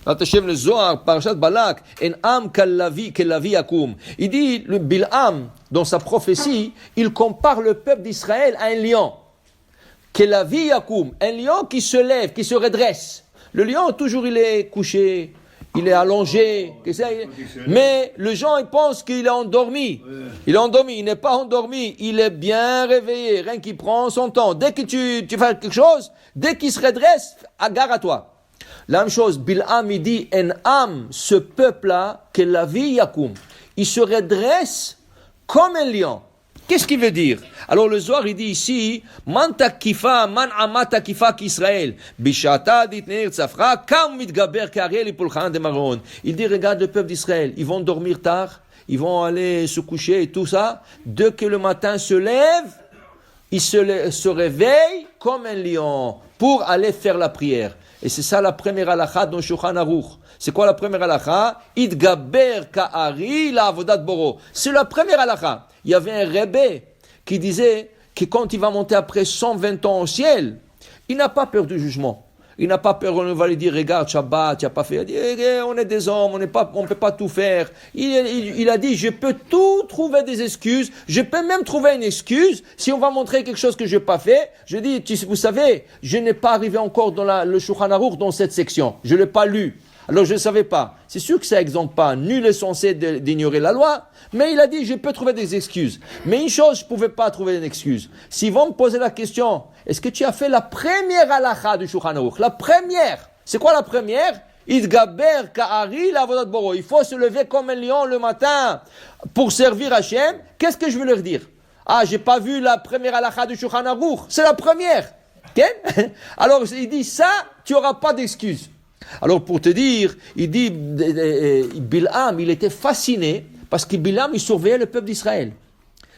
le Zohar, Parashat Balak, En am kelavi yakum. Il dit, le Bil'am, dans sa prophétie, il compare le peuple d'Israël à un lion. Kelavi yakum, un lion qui se lève, qui se redresse. Le lion, toujours, il est couché, il est allongé, mais les gens ils pensent qu'il est endormi. Il est endormi, il n'est pas endormi, il est bien réveillé, rien qu'il prend son temps. Dès que tu fais quelque chose, dès qu'il se redresse, gare à toi. La même chose, Bil'am il dit, en am, ce peuple-là, que la vie yakum, il se redresse comme un lion. Qu'est-ce qu'il veut dire? Alors le Zohar il dit ici, man takifa, man amata kifa qu'Israël, bishata ditneir tzafra, kam mitgaber kariel ipulchan de Maron. Il dit, regarde le peuple d'Israël, ils vont dormir tard, ils vont aller se coucher et tout ça. Dès que le matin se lève, ils se réveillent comme un lion pour aller faire la prière. Et c'est ça la première halakha dans Shulchan Aruch. C'est quoi la première halakha? Idgaber ka'ari la avodat boro. C'est la première halakha. Il y avait un rebbe qui disait que quand il va monter après 120 ans au ciel, il n'a pas peur du jugement. Il n'a pas peur, on va lui dire, regarde, Shabbat, tu n'as pas fait. Il dit, on est des hommes, on ne peut pas tout faire. Il a dit, je peux tout trouver des excuses. Je peux même trouver une excuse. Si on va montrer quelque chose que je n'ai pas fait, je dis, vous savez, je n'ai pas arrivé encore dans le Shulchan Aruch, dans cette section. Je ne l'ai pas lu. Alors je ne savais pas. C'est sûr que ça n'exempte pas. Nul est censé d'ignorer la loi. Mais il a dit, je peux trouver des excuses. Mais une chose, je ne pouvais pas trouver une excuse. S'ils vont me poser la question, est-ce que tu as fait la première halakha du Shulchan Aruch? La première. C'est quoi la première? Idgaber ka'ari l'avodat boro. Il faut se lever comme un lion le matin pour servir Hachem. Qu'est-ce que je veux leur dire? Ah, j'ai pas vu la première halakha du Shulchan Aruch. C'est la première. Okay? Alors il dit ça, tu n'auras pas d'excuse. Alors pour te dire, il dit, Bil'am, il était fasciné parce que Bil'am, il surveillait le peuple d'Israël.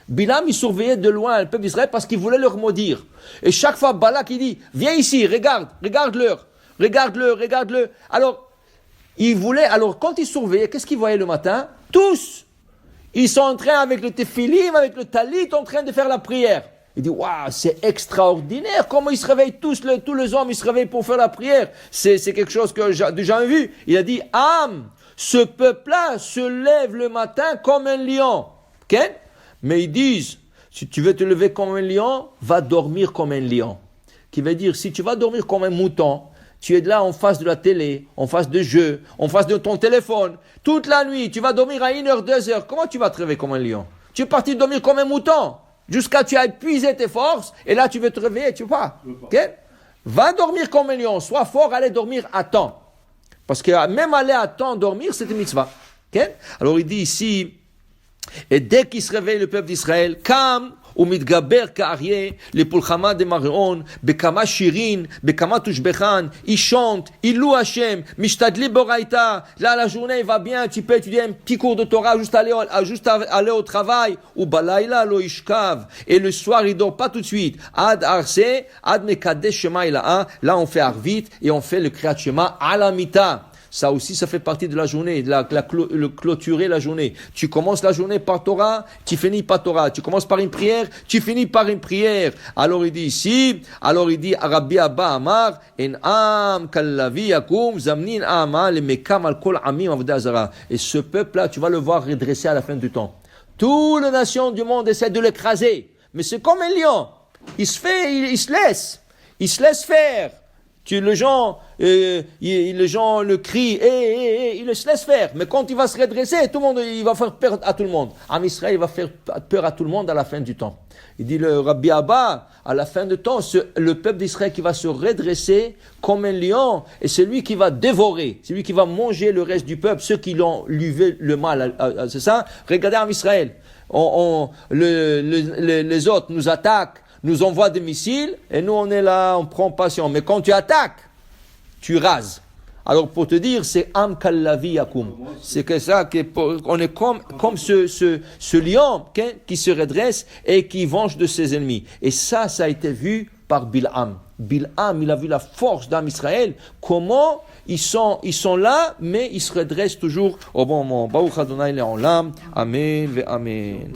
Bil'am, il surveillait de loin le peuple d'Israël parce qu'il voulait leur maudire. Et chaque fois, Balak, il dit, viens ici, regarde-le. Alors, quand il surveillait, qu'est-ce qu'il voyait le matin? Tous, ils sont en train, avec le téphilim, avec le talit, en train de faire la prière. Il dit, waouh, c'est extraordinaire, comment ils se réveillent tous les hommes, ils se réveillent pour faire la prière. C'est quelque chose que j'ai déjà vu. Il a dit, ce peuple-là se lève le matin comme un lion. Okay? Mais ils disent, si tu veux te lever comme un lion, va dormir comme un lion. Qui veut dire, si tu vas dormir comme un mouton, tu es là en face de la télé, en face de jeux, en face de ton téléphone. Toute la nuit, tu vas dormir à 1h, 2h. Comment tu vas te réveiller comme un lion? Tu es parti dormir comme un mouton. Jusqu'à tu as épuisé tes forces, et là tu veux te réveiller, tu veux pas. Okay? Va dormir comme un lion, sois fort, allez dormir à temps. Parce que même aller à temps dormir, c'est une mitzvah. Okay? Alors il dit ici, et dès qu'il se réveille le peuple d'Israël, Kam ומתגבר כאריה לפולחמה דמרעון, בכמה שירין, בכמה תושבחן, il chante, il loue Hachem, משתדלים באורייתא, là la journée va bien, tu peux étudier un petit cours de Torah, juste aller au travail, ובלילה לא ישכב, et le soir il dort pas tout de suite, עד ערסה, עד מקדש שמע אלאה, là on fait Arvit, et on fait le Kriyat Shema à la mita. Ça aussi, ça fait partie de la journée, le clôturer la journée. Tu commences la journée par Torah, tu finis par Torah. Tu commences par une prière, tu finis par une prière. Alors il dit ici, Rabbi Abba Amar, en am kallavi yakum zamnin ama le mekam al kol amim avodah zara. Et ce peuple-là, tu vas le voir redresser à la fin du temps. Toutes les nations du monde essaient de l'écraser. Mais c'est comme un lion. Il se laisse faire. Les gens le crient, il se laisse faire. Mais quand il va se redresser, tout le monde, il va faire peur à tout le monde. Am Israël, il va faire peur à tout le monde à la fin du temps. Il dit le Rabbi Abba, à la fin du temps, le peuple d'Israël qui va se redresser comme un lion, et c'est lui qui va dévorer, c'est lui qui va manger le reste du peuple, ceux qui l'ont lui le mal. C'est ça? Regardez Am Israël. Les autres nous attaquent, nous envoie des missiles, et nous on est là, on prend patience. Mais quand tu attaques, tu rases. Alors pour te dire, c'est Am Kallavi Yakum. C'est que ça, on est comme ce lion qui se redresse et qui venge de ses ennemis. Et ça a été vu par Bil'am. Bil'am, il a vu la force d'Am Israël, comment ils sont là, mais ils se redressent toujours au bon moment. Baruch Adonai Le'olam. Amen ve Amen.